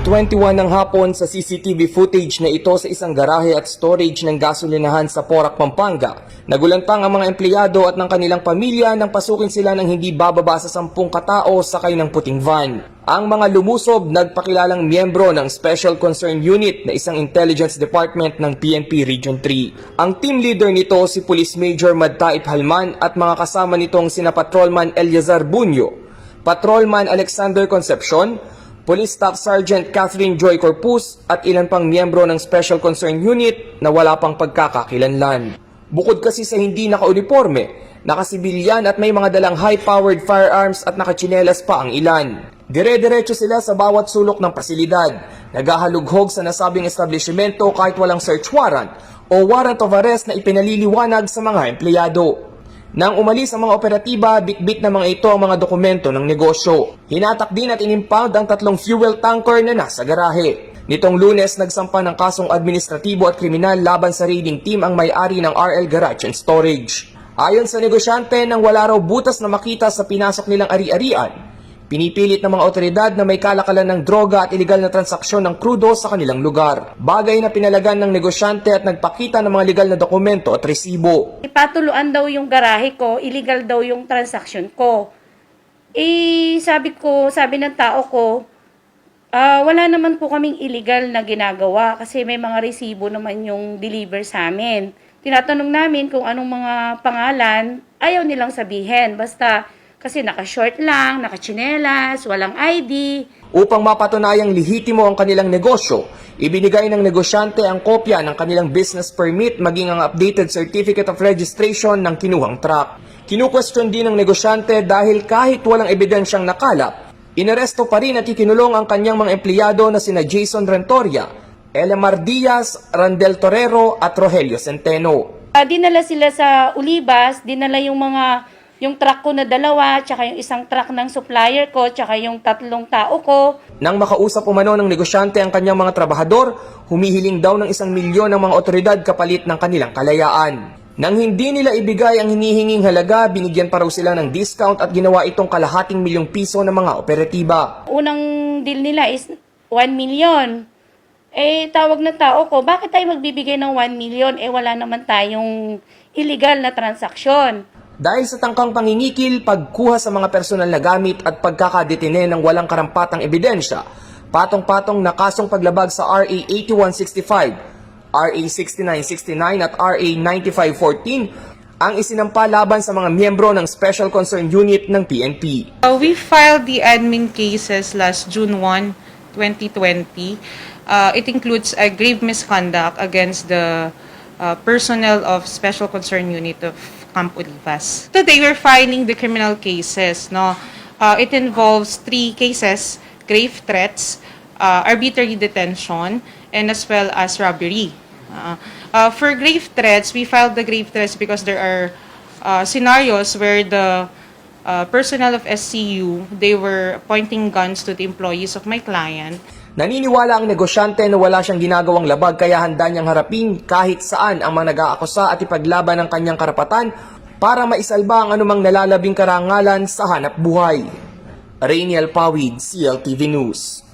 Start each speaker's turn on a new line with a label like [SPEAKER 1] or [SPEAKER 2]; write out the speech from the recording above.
[SPEAKER 1] 9:21 ng hapon sa CCTV footage na ito sa isang garahe at storage ng gasolinahan sa Porac, Pampanga. Nagulantang ang mga empleyado at ng kanilang pamilya nang pasukin sila ng hindi bababa sa 10 katao sakay ng puting van. Ang mga lumusob nagpakilalang miyembro ng Special Concern Unit na isang intelligence department ng PNP Region 3. Ang team leader nito si Police Major Madtaib Halman at mga kasama nitong sina Patrolman Eliazar Bunyo, Patrolman Alexander Concepcion, Police Staff Sergeant Catherine Joy Corpus at ilan pang miyembro ng Special Concern Unit na wala pang pagkakakilanlan. Bukod kasi sa hindi nakauniforme, nakasibilyan at may mga dalang high-powered firearms at nakatsinelas pa ang ilan. Dire-diretso sila sa bawat sulok ng pasilidad, naghahalughog sa nasabing establishmento kahit walang search warrant o warrant of arrest na ipinaliliwanag sa mga empleyado. Nang umalis ang mga operatiba, bitbit na mga ito ang mga dokumento ng negosyo. Hinatak din at inimpound ang 3 fuel tanker na nasa garahe. Nitong Lunes, nagsampa ng kasong administratibo at kriminal laban sa raiding team ang may-ari ng RL Garage and Storage. Ayon sa negosyante, nang wala raw butas na makita sa pinasok nilang ari-arian, pinipilit ng mga otoridad na may kalakalan ng droga at iligal na transaksyon ng krudo sa kanilang lugar. Bagay na pinalagan ng negosyante at nagpakita ng mga legal na dokumento at resibo.
[SPEAKER 2] Ipatuluan daw yung garahe ko, illegal daw yung transaksyon ko. Sabi ng tao ko, wala naman po kaming illegal na ginagawa kasi may mga resibo naman yung deliver sa amin. Tinatanong namin kung anong mga pangalan, ayaw nilang sabihin. Basta kasi naka-short lang, naka-tsinelas, walang ID.
[SPEAKER 1] Upang mapatunayang lehitimo ang kanilang negosyo, ibinigay ng negosyante ang kopya ng kanilang business permit maging ang updated certificate of registration ng kinuhang truck. Kinu-question din ng negosyante dahil kahit walang ebidensyang nakalap, inaresto pa rin at ikinulong ang kanyang mga empleyado na sina Jason Rentoria, Elamar Diaz, Randel Torrero at Rogelio Centeno.
[SPEAKER 2] Dinala sila sa Ulibas, dinala yung truck ko na 2, tsaka yung isang truck ng supplier ko, tsaka yung 3 tao ko.
[SPEAKER 1] Nang makausap umano ng negosyante ang kanyang mga trabahador, humihiling daw ng 1 milyon ng mga otoridad kapalit ng kanilang kalayaan. Nang hindi nila ibigay ang hinihinging halaga, binigyan pa raw sila ng discount at ginawa itong ₱250,000 ng mga operatiba.
[SPEAKER 2] Unang deal nila is 1 million. Tawag na tao ko, bakit tayo magbibigay ng 1 million? Wala naman tayong illegal na transaksyon.
[SPEAKER 1] Dahil sa tangkang pangingikil, pagkuha sa mga personal na gamit at pagkakadetine ng walang karampatang ebidensya, patong-patong na kasong paglabag sa RA 8165, RA 6969 at RA 9514 ang isinampa laban sa mga miyembro ng Special Concern Unit ng PNP.
[SPEAKER 3] We filed the admin cases last June 1, 2020. It includes a grave misconduct against the personnel of Special Concern Unit of Camp Olivas. Today, we're filing the criminal cases. It involves 3 cases: grave threats, arbitrary detention, and as well as robbery. For grave threats, we filed the grave threats because there are scenarios where the personnel of SCU, they were pointing guns to the employees of my client.
[SPEAKER 1] Naniniwala ang negosyante na wala siyang ginagawang labag kaya handa niyang harapin kahit saan ang mga nag-aakusa at ipaglaban ang kanyang karapatan para maisalba ang anumang nalalabing karangalan sa hanap buhay. Rainiel Pawid, CLTV News.